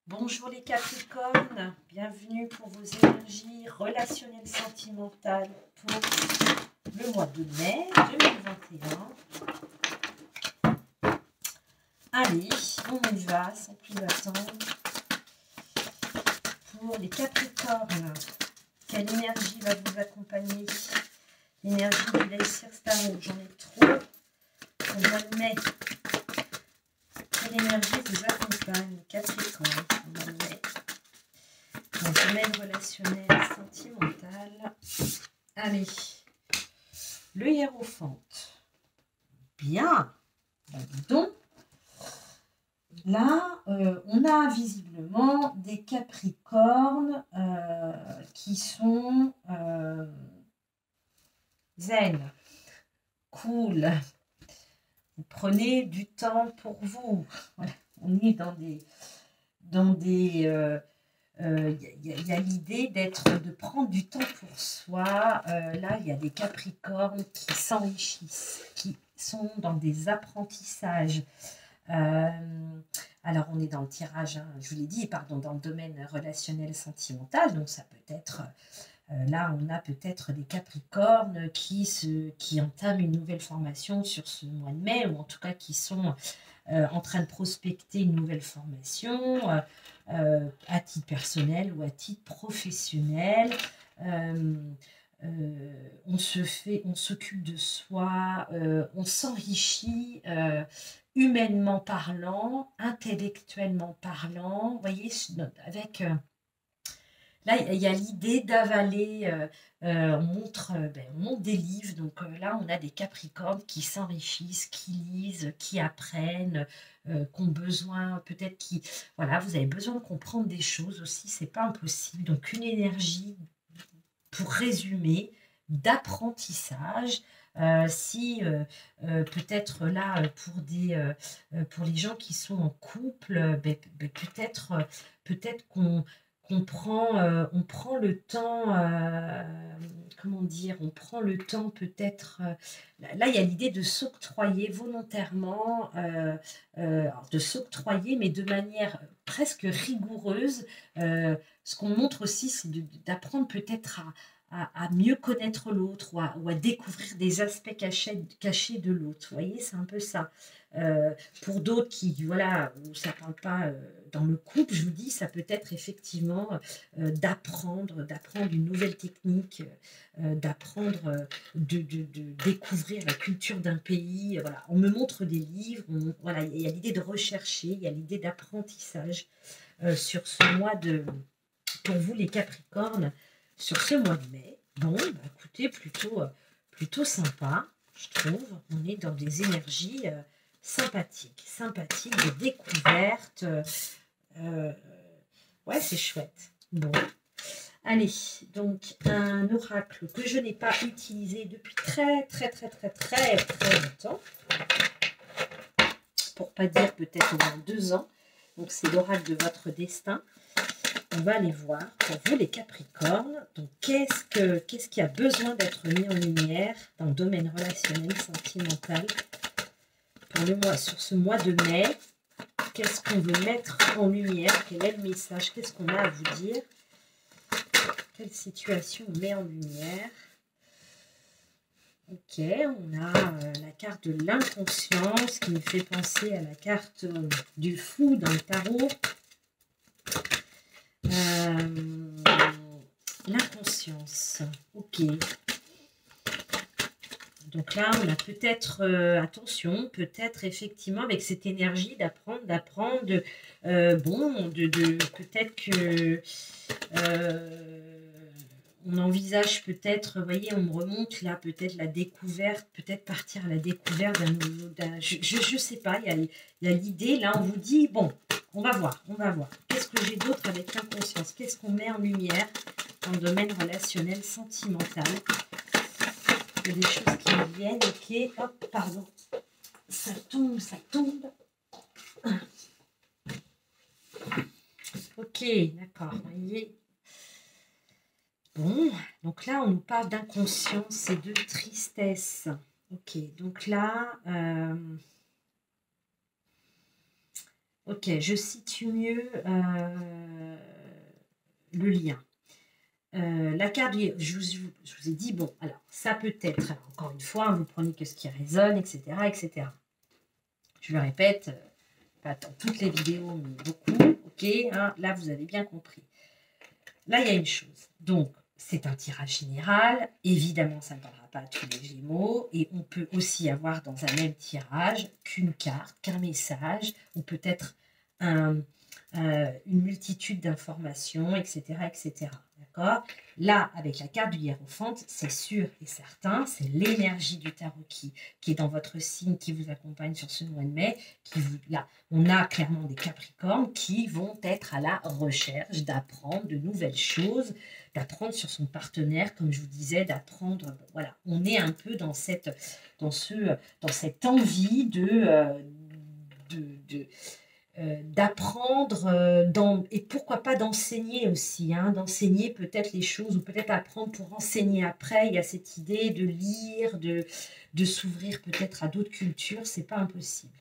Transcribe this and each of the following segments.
Bonjour les Capricornes, bienvenue pour vos énergies relationnelles sentimentales pour le mois de mai 2021. Allez, on y va sans plus attendre. Pour les Capricornes, quelle énergie va vous accompagner? L'énergie du Laser Star, j'en ai trop. Au mois de mai, quelle énergie vous accompagne, Capricorne, au mois de mai? Dans le domaine relationnel sentimental. Allez, le Hiérophante. Bien. Donc, là, on a visiblement des Capricornes qui sont zen, cool. Vous prenez du temps pour vous. Voilà. On est dans des il y a l'idée de prendre du temps pour soi. Là, il y a des Capricornes qui s'enrichissent, qui sont dans des apprentissages. Alors, on est dans le tirage, hein, je vous l'ai dit, pardon, dans le domaine relationnel sentimental. Donc, ça peut être... là, on a peut-être des Capricornes qui entament une nouvelle formation sur ce mois de mai, ou en tout cas qui sont en train de prospecter une nouvelle formation à titre personnel ou à titre professionnel. On s'occupe de soi, on s'enrichit humainement parlant, intellectuellement parlant. Vous voyez, avec... là, il y a l'idée d'avaler, on montre des livres, donc là, on a des Capricornes qui s'enrichissent, qui lisent, qui apprennent, qui ont besoin, peut-être voilà, vous avez besoin de comprendre des choses aussi, c'est pas impossible. Donc, une énergie, pour résumer, d'apprentissage. Peut-être là, pour les gens qui sont en couple, peut-être qu'on on prend le temps, comment dire, on prend le temps peut-être, là il y a l'idée de s'octroyer volontairement, de s'octroyer mais de manière presque rigoureuse. Ce qu'on montre aussi, c'est d'apprendre peut-être à mieux connaître l'autre ou à découvrir des aspects cachés de l'autre. Vous voyez, c'est un peu ça. Pour d'autres voilà, où ça ne parle pas dans le couple, je vous dis, ça peut être effectivement d'apprendre une nouvelle technique, de découvrir la culture d'un pays. Voilà. On me montre des livres, voilà, il y a l'idée de rechercher, il y a l'idée d'apprentissage sur ce mois pour vous les Capricornes, sur ce mois de mai. Bon, écoutez, plutôt sympa, je trouve. On est dans des énergies sympathiques, de découverte. Ouais, c'est chouette. Bon. Allez, donc un oracle que je n'ai pas utilisé depuis très longtemps. Pour pas dire peut-être au moins 2 ans. Donc c'est l'oracle de votre destin. On va aller voir pour vous les Capricornes. Donc qu'est-ce qui a besoin d'être mis en lumière dans le domaine relationnel sentimental pour sur ce mois de mai? Qu'est-ce qu'on veut mettre en lumière? Quel est le message? Qu'est-ce qu'on a à vous dire? Quelle situation on met en lumière? Ok, on a la carte de l'inconscience qui nous fait penser à la carte du fou dans le tarot. L'inconscience, ok. Donc là, on a peut-être, attention, peut-être effectivement avec cette énergie d'apprendre, peut-être que on envisage peut-être, vous voyez, on me remonte là, peut-être la découverte, peut-être partir à la découverte je ne sais pas, il y a l'idée, là on vous dit, bon, on va voir. Qu'est-ce que j'ai d'autre avec l'inconscience? Qu'est-ce qu'on met en lumière dans le domaine relationnel sentimental? Il y a des choses qui me viennent, ok, hop, pardon, ça tombe. Ok, d'accord, vous voyez. Bon, donc là, on nous parle d'inconscience et de tristesse. Ok, donc là, Ok, je situe mieux le lien. La carte je vous ai dit, bon, alors, ça peut être, alors, encore une fois, vous prenez que ce qui résonne, etc., etc. Je le répète, pas dans toutes les vidéos, mais beaucoup, ok, hein, là, vous avez bien compris. Là, il y a une chose. Donc, c'est un tirage général. Évidemment, ça ne parlera pas à tous les Gémeaux. Et on peut aussi avoir dans un même tirage qu'une carte, qu'un message, ou peut-être une multitude d'informations, etc., etc. D'accord? Là, avec la carte du hiérophante, c'est sûr et certain, c'est l'énergie du tarot qui est dans votre signe, qui vous accompagne sur ce mois de mai. Là, on a clairement des Capricornes qui vont être à la recherche d'apprendre de nouvelles choses, d'apprendre sur son partenaire, comme je vous disais, d'apprendre. Voilà, on est un peu dans cette envie d'apprendre et pourquoi pas d'enseigner aussi, hein, d'enseigner peut-être les choses ou peut-être apprendre pour enseigner après. Il y a cette idée de lire, de s'ouvrir peut-être à d'autres cultures, c'est pas impossible.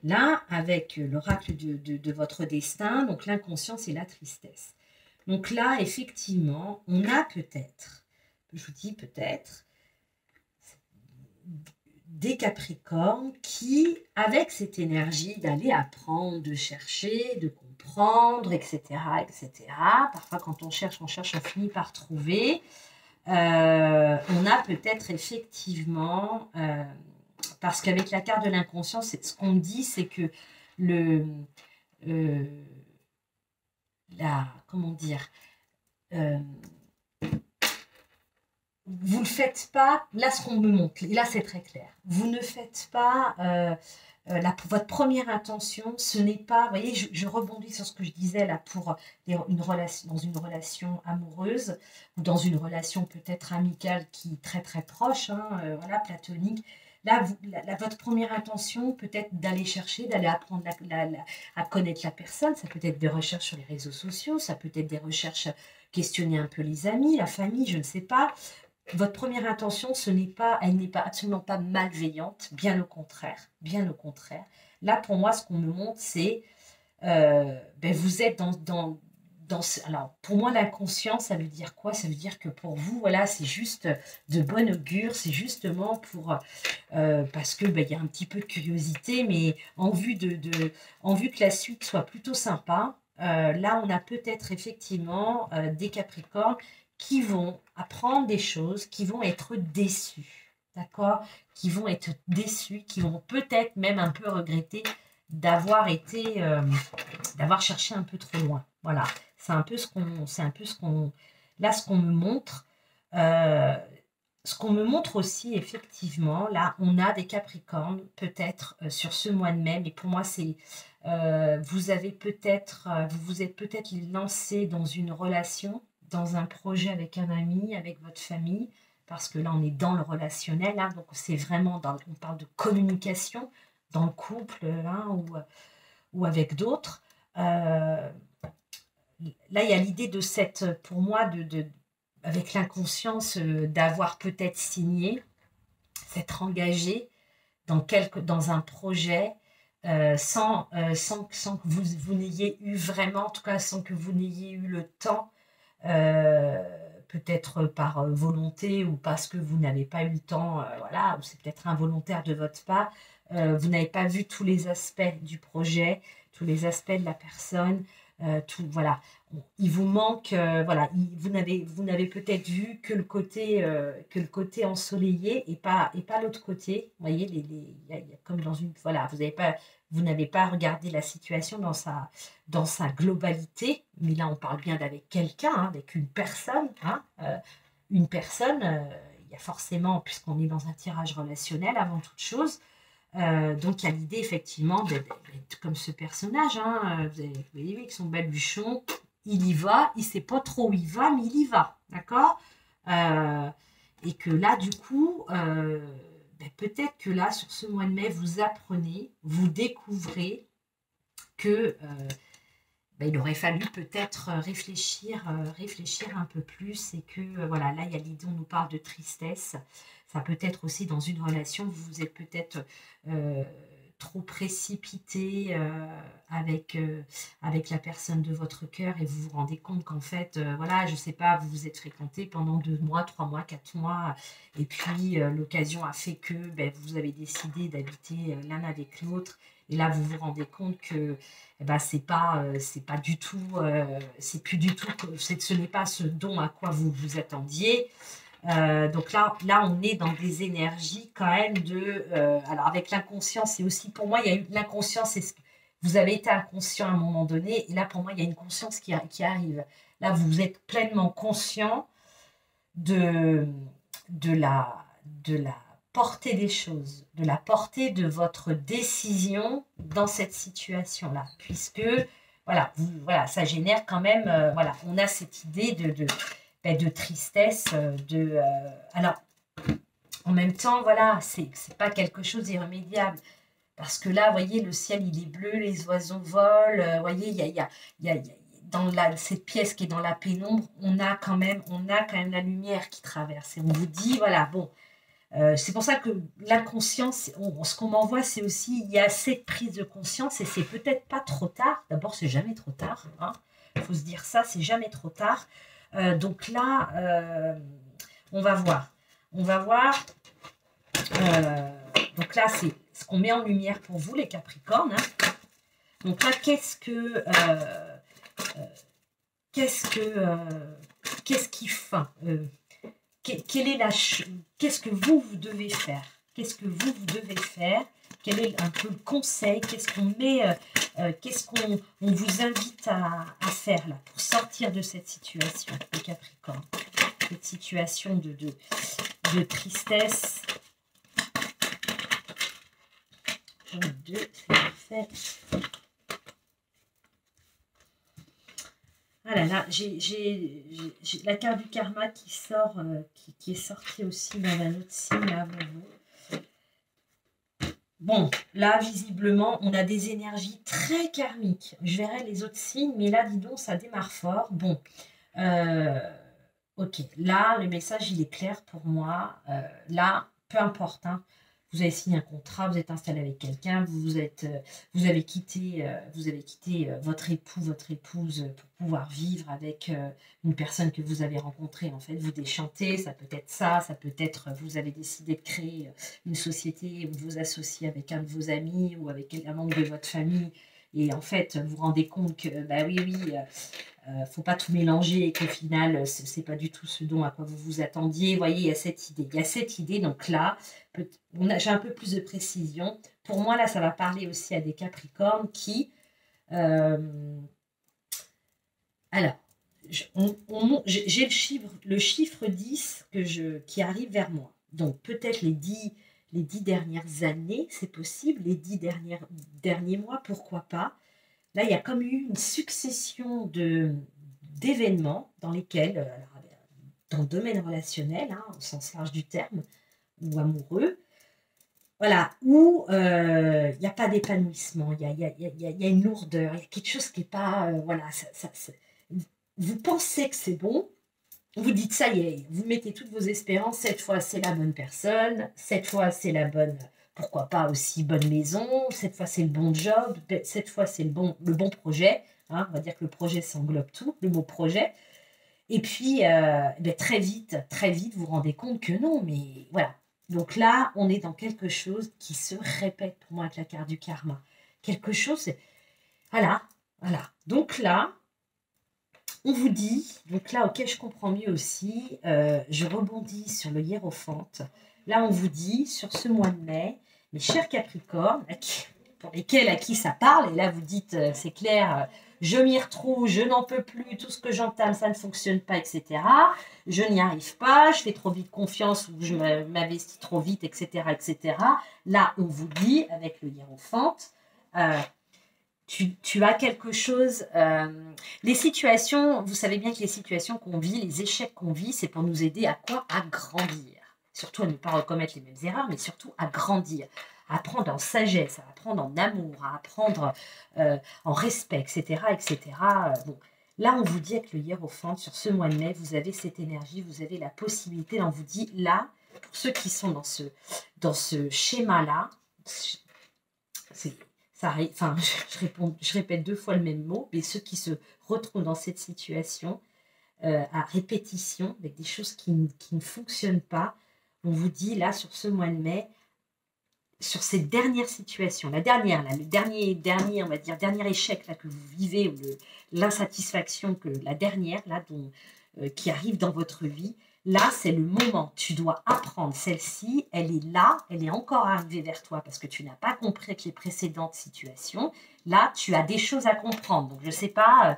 Là, avec l'oracle de votre destin, donc l'inconscience et la tristesse. Donc là, effectivement, on a peut-être, je vous dis peut-être, des Capricornes qui, avec cette énergie d'aller apprendre, de chercher, de comprendre, etc., etc., parfois quand on cherche, on finit par trouver, on a peut-être effectivement, parce qu'avec la carte de l'inconscience, ce qu'on dit, c'est que comment dire, vous ne faites pas, là ce qu'on me montre, et là c'est très clair, vous ne faites pas, votre première intention, ce n'est pas, vous voyez, je rebondis sur ce que je disais là pour une relation, dans une relation amoureuse, ou dans une relation peut-être amicale qui est très très proche, hein, voilà, platonique. Là, votre première intention peut-être d'aller chercher, d'aller apprendre à connaître la personne, ça peut être des recherches sur les réseaux sociaux, ça peut être des recherches, questionner un peu les amis, la famille, je ne sais pas. Votre première intention, elle n'est pas absolument pas malveillante, bien au contraire, bien au contraire. Là, pour moi, ce qu'on me montre, c'est vous êtes alors, pour moi, l'inconscient, ça veut dire quoi? Ça veut dire que pour vous, voilà, c'est juste de bon augure, c'est justement parce que il y a un petit peu de curiosité, mais en vue que la suite soit plutôt sympa. Là, on a peut-être effectivement des Capricornes qui vont apprendre des choses, qui vont être déçus, d'accord? Qui vont être déçus, qui vont peut-être même un peu regretter d'avoir d'avoir cherché un peu trop loin. Voilà, c'est un peu ce qu'on me montre. Ce qu'on me montre aussi, effectivement, là, on a des Capricornes, peut-être sur ce mois de mai, mais pour moi, c'est vous vous êtes peut-être lancé dans une relation, dans un projet avec un ami, avec votre famille, parce que là, on est dans le relationnel, hein, donc c'est vraiment on parle de communication dans le couple, hein, ou avec d'autres. Là, il y a l'idée de pour moi, avec l'inconscience, d'avoir peut-être signé, s'être engagé dans un projet sans que vous n'ayez eu vraiment, en tout cas sans que vous n'ayez eu le temps, peut-être par volonté ou parce que vous n'avez pas eu le temps, voilà, ou c'est peut-être involontaire de votre part, vous n'avez pas vu tous les aspects du projet, tous les aspects de la personne, voilà. Il vous manque, voilà, vous n'avez peut-être vu que le côté ensoleillé et pas l'autre côté. Vous voyez, y a comme dans une, voilà, vous n'avez pas regardé la situation dans sa globalité, mais là on parle bien d'avec quelqu'un, hein, avec une personne, hein, une personne, il y a forcément, puisqu'on est dans un tirage relationnel avant toute chose, donc il y a l'idée effectivement d'être comme ce personnage, hein, vous voyez avec son baluchon, il y va, il ne sait pas trop où il va, mais il y va, d'accord? Et que là du coup, peut-être que là sur ce mois de mai, vous apprenez, vous découvrez que il aurait fallu peut-être réfléchir un peu plus et que voilà, là il y a l'idée, on nous parle de tristesse, ça peut être aussi dans une relation, vous vous êtes peut-être trop précipité avec la personne de votre cœur et vous vous rendez compte qu'en fait, voilà, je sais pas, vous vous êtes fréquentés pendant 2 mois, 3 mois, 4 mois, et puis l'occasion a fait que ben, vous avez décidé d'habiter l'un avec l'autre, et là vous vous rendez compte que eh ben, c'est pas du tout, c'est plus du tout, ce n'est pas ce dont à quoi vous vous attendiez. Donc là, on est dans des énergies quand même alors avec l'inconscient, c'est aussi pour moi, il y a eu l'inconscience, vous avez été inconscient à un moment donné, et là pour moi, il y a une conscience qui arrive. Là, vous êtes pleinement conscient de, de la portée des choses, de la portée de votre décision dans cette situation-là, puisque voilà, voilà, ça génère quand même, voilà, on a cette idée de tristesse, alors, en même temps, voilà, c'est pas quelque chose d'irrémédiable. Parce que là, vous voyez, le ciel, il est bleu, les oiseaux volent. Vous voyez, dans cette pièce qui est dans la pénombre, on a quand même la lumière qui traverse. Et on vous dit, voilà, bon, c'est pour ça que l'inconscience, ce qu'on m'envoie, c'est aussi, il y a cette prise de conscience et c'est peut-être pas trop tard. D'abord, c'est jamais trop tard. Hein. Il faut se dire ça, c'est jamais trop tard. Donc là, on va voir. On va voir. Donc là, c'est ce qu'on met en lumière pour vous, les Capricornes. Hein. Donc là, qu'est-ce qui fin qu'est-ce que vous devez faire? Qu'est-ce que vous devez faire? Quel est un peu le conseil? Qu'est-ce qu'on met, qu'est-ce qu'on vous invite à faire là pour sortir de cette situation, les Capricornes? Cette situation de tristesse. 1, 2, c'est parfait. Ah là là, j'ai la carte du karma qui sort, qui est sortie aussi dans un autre signe là, Bon, là, visiblement, on a des énergies très karmiques. Je verrai les autres signes, mais là, dis donc, ça démarre fort. Bon, ok, là, le message, il est clair pour moi. Là, peu importe, hein, vous avez signé un contrat, vous êtes installé avec quelqu'un, vous avez quitté votre époux, votre épouse pour pouvoir vivre avec une personne que vous avez rencontrée. En fait, vous déchantez, ça peut être ça peut être vous avez décidé de créer une société ou de vous associer avec un de vos amis ou avec un membre de votre famille. Et en fait, vous vous rendez compte que, bah oui, faut pas tout mélanger et qu'au final, c'est pas du tout ce dont à quoi vous vous attendiez. Vous voyez, il y a cette idée. Donc là, j'ai un peu plus de précision. Pour moi, là, ça va parler aussi à des Capricornes qui... alors, j'ai le chiffre 10 qui arrive vers moi. Donc, peut-être les 10 dernières années, c'est possible. Les 10 derniers mois, pourquoi pas. Là, il y a comme eu une succession d'événements dans lesquels, dans le domaine relationnel, hein, au sens large du terme, ou amoureux, voilà, où il n'y a pas d'épanouissement, il y a une lourdeur, il y a quelque chose qui n'est pas... voilà, vous pensez que c'est bon, vous dites ça y est, vous mettez toutes vos espérances, cette fois c'est la bonne personne, cette fois c'est la bonne... Pourquoi pas aussi bonne maison, cette fois c'est le bon job, cette fois c'est le bon projet. Hein, on va dire que le projet s'englobe tout, le mot projet. Et puis, très vite, vous vous rendez compte que non, mais voilà. Donc là, on est dans quelque chose qui se répète pour moi avec la carte du karma. Quelque chose, voilà. Donc là, on vous dit, donc là, ok, je comprends mieux aussi, je rebondis sur le hiérophante. Là, on vous dit, sur ce mois de mai, mes chers Capricornes, pour lesquels à qui ça parle, et là vous dites, c'est clair, je m'y retrouve, je n'en peux plus, tout ce que j'entame, ça ne fonctionne pas, etc. Je n'y arrive pas, je fais trop vite confiance ou je m'investis trop vite, etc., etc. Là, on vous dit, avec le hiérophante, tu as quelque chose... les situations, vous savez bien que les situations qu'on vit, les échecs qu'on vit, c'est pour nous aider à quoi? À grandir. Surtout à ne pas recommettre les mêmes erreurs, mais surtout à grandir, à apprendre en sagesse, à apprendre en amour, à apprendre en respect, etc. etc. Bon, là, on vous dit avec le hiérophante, sur ce mois de mai, vous avez cette énergie, vous avez la possibilité, là, on vous dit, là, pour ceux qui sont dans ce schéma-là, Enfin, je répète 2 fois le même mot, mais ceux qui se retrouvent dans cette situation à répétition, avec des choses qui ne fonctionnent pas, on vous dit là, sur ce mois de mai, sur cette dernière situation, la dernière, là, le dernier, on va dire, dernier échec là, que vous vivez, ou l'insatisfaction, la dernière là, qui arrive dans votre vie, là, c'est le moment. Tu dois apprendre. Celle-ci, elle est là, elle est encore arrivée vers toi parce que tu n'as pas compris avec les précédentes situations. Là, tu as des choses à comprendre. Donc, je ne sais pas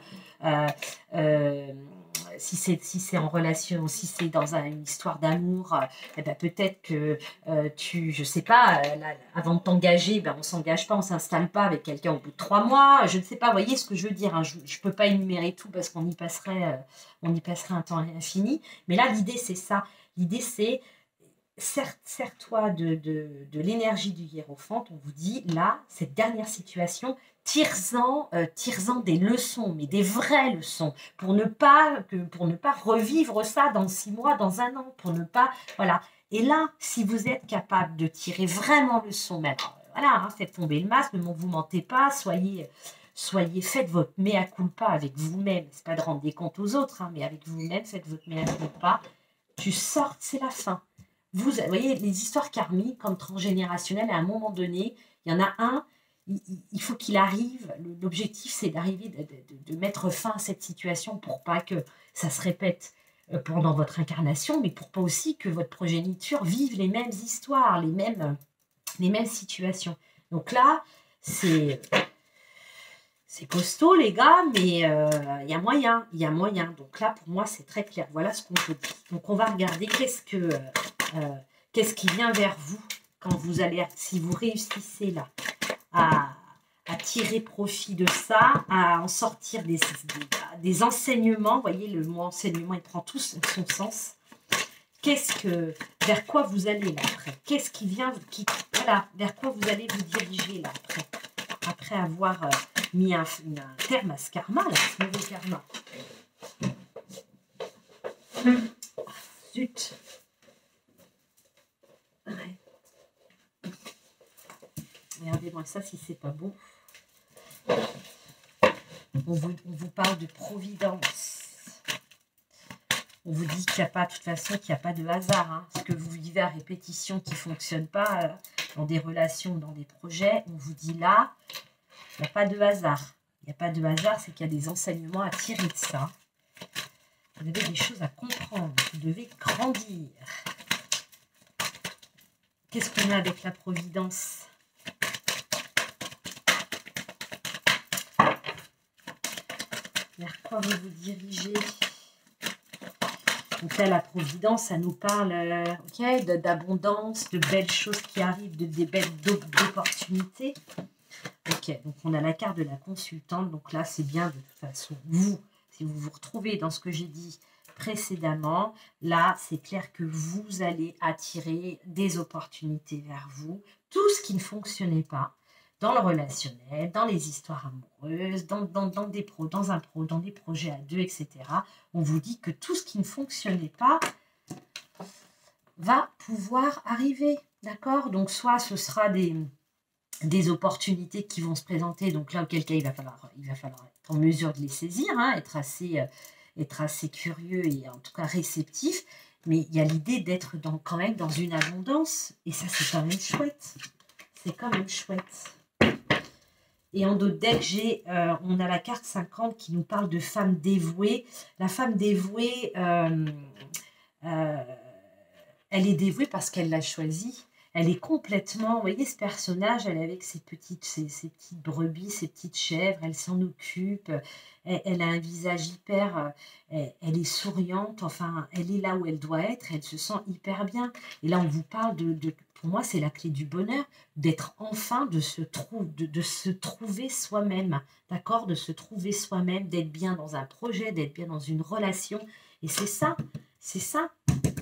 si c'est en relation, si c'est dans une histoire d'amour, eh ben, peut-être que je ne sais pas, avant de t'engager, ben, on ne s'engage pas, on ne s'installe pas avec quelqu'un au bout de 3 mois. Je ne sais pas, vous voyez ce que je veux dire, hein. Je ne peux pas énumérer tout parce qu'on y passerait un temps infini. Mais là, l'idée, c'est ça. L'idée, c'est sers-toi de l'énergie du hiérophante. On vous dit, là, cette dernière situation, tire-en des leçons, mais des vraies leçons, pour ne pas revivre ça dans 6 mois, dans 1 an, pour ne pas... Voilà. Et là, si vous êtes capable de tirer vraiment leçon, mais alors, voilà, hein, faites tomber le masque, ne vous mentez pas, faites votre mea culpa avec vous-même. C'est pas de rendre des comptes aux autres, hein, mais avec vous-même, faites votre mea culpa. Tu sors, c'est la fin. Vous voyez, les histoires karmiques, comme transgénérationnelles, à un moment donné, il y en a un, il faut qu'il arrive, l'objectif c'est d'arriver, de mettre fin à cette situation pour pas que ça se répète pendant votre incarnation, mais pour pas aussi que votre progéniture vive les mêmes histoires, les mêmes situations. Donc là, c'est costaud les gars, mais il y a moyen, Donc là, pour moi, c'est très clair. Voilà ce qu'on peut dire. Donc on va regarder qu'est-ce qui vient vers vous quand vous allez, si vous réussissez là à tirer profit de ça, à en sortir des enseignements. Vous voyez, le mot enseignement, il prend tout son sens. Vers quoi vous allez là après? Qu'est-ce qui vient, voilà, vers quoi vous allez vous diriger là après avoir mis un terme à ce karma, là, ce mauvais karma. Zut. Ouais. Regardez-moi ça si c'est pas beau. On vous parle de providence. On vous dit qu'il n'y a pas, de toute façon, qu'il n'y a pas de hasard. Hein. Ce que vous vivez à répétition qui ne fonctionne pas dans des relations, dans des projets, on vous dit là, il n'y a pas de hasard. Il n'y a pas de hasard, c'est qu'il y a des enseignements à tirer de ça. Vous avez des choses à comprendre. Vous devez grandir. Qu'est-ce qu'on a avec la providence ? Vers quoi vous vous dirigez? Donc là, la providence, ça nous parle d'abondance, de belles choses qui arrivent, des belles opportunités. Ok, donc on a la carte de la consultante. Donc là, c'est bien de toute façon. Si vous vous retrouvez dans ce que j'ai dit précédemment, là, c'est clair que vous allez attirer des opportunités vers vous. Tout ce qui ne fonctionnait pas dans le relationnel, dans les histoires amoureuses, dans des projets à deux, etc. On vous dit que tout ce qui ne fonctionnait pas va pouvoir arriver, d'accord? Donc soit ce sera des opportunités qui vont se présenter, donc là, auquel cas il va falloir être en mesure de les saisir, hein, être assez curieux et en tout cas réceptif, mais il y a l'idée d'être quand même dans une abondance, et ça c'est quand même chouette. C'est quand même chouette. Et en d'autres decks, on a la carte 50 qui nous parle de femme dévouée. La femme dévouée, elle est dévouée parce qu'elle l'a choisie. Elle est complètement, vous voyez ce personnage, elle est avec ses petites brebis, ses petites chèvres, elle s'en occupe, elle a un visage hyper, elle est souriante, enfin, elle est là où elle doit être, elle se sent hyper bien. Et là, on vous parle pour moi, c'est la clé du bonheur, d'être enfin, de se trouver soi-même, d'accord? De se trouver soi-même, d'être bien dans un projet, d'être bien dans une relation. Et c'est ça,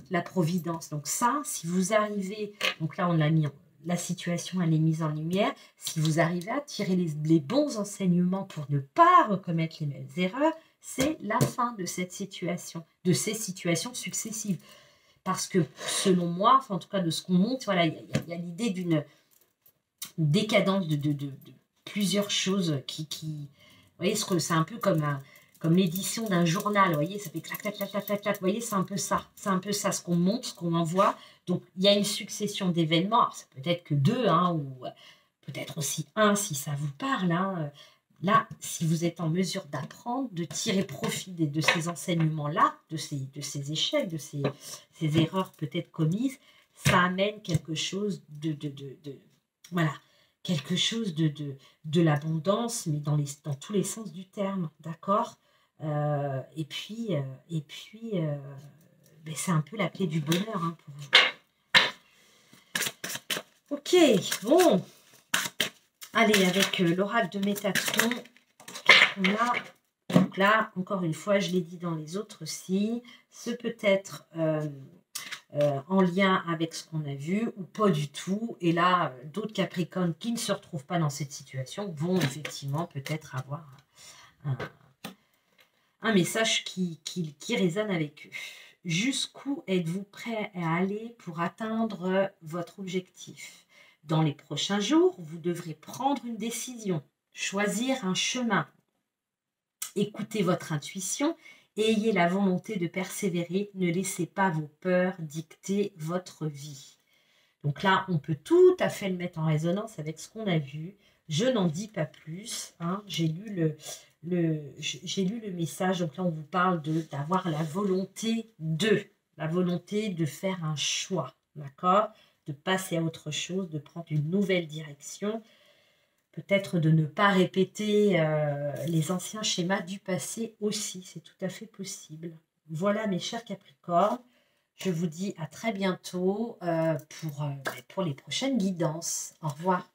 la providence. Donc ça, si vous arrivez, donc là on l'a mis, la situation elle est mise en lumière, si vous arrivez à tirer les bons enseignements pour ne pas recommettre les mêmes erreurs, c'est la fin de cette situation, de ces situations successives. Parce que selon moi, enfin en tout cas de ce qu'on montre, voilà, il y a l'idée une décadence de plusieurs choses qui... Vous voyez, c'est un peu comme l'édition d'un journal, vous voyez, ça fait clac, clac, clac, clac, clac, clac, vous voyez, c'est un peu ça. C'est un peu ça, ce qu'on monte, ce qu'on envoie. Donc, il y a une succession d'événements. Alors, ça peut être que deux, hein, ou peut-être aussi un, si ça vous parle, hein. Là, si vous êtes en mesure d'apprendre, de tirer profit de ces enseignements-là, de ces échecs, ces erreurs peut-être commises, ça amène quelque chose voilà, quelque chose de l'abondance, mais dans tous les sens du terme, d'accord. Et puis, ben, c'est un peu la clé du bonheur, hein, pour vous. Ok, bon. Allez, avec l'oracle de Métatron, on a, donc là, encore une fois, je l'ai dit dans les autres signes, ce peut être en lien avec ce qu'on a vu ou pas du tout. Et là, d'autres Capricornes qui ne se retrouvent pas dans cette situation vont effectivement peut-être avoir un message qui résonne avec eux. Jusqu'où êtes-vous prêt à aller pour atteindre votre objectif? Dans les prochains jours, vous devrez prendre une décision, choisir un chemin. Écoutez votre intuition et ayez la volonté de persévérer. Ne laissez pas vos peurs dicter votre vie. Donc là, on peut tout à fait le mettre en résonance avec ce qu'on a vu. Je n'en dis pas plus, hein. J'ai lu le message. Donc là, on vous parle d'avoir la volonté de faire un choix, d'accord? De passer à autre chose, de prendre une nouvelle direction. Peut-être de ne pas répéter les anciens schémas du passé aussi, c'est tout à fait possible. Voilà mes chers Capricornes, je vous dis à très bientôt pour les prochaines guidances. Au revoir.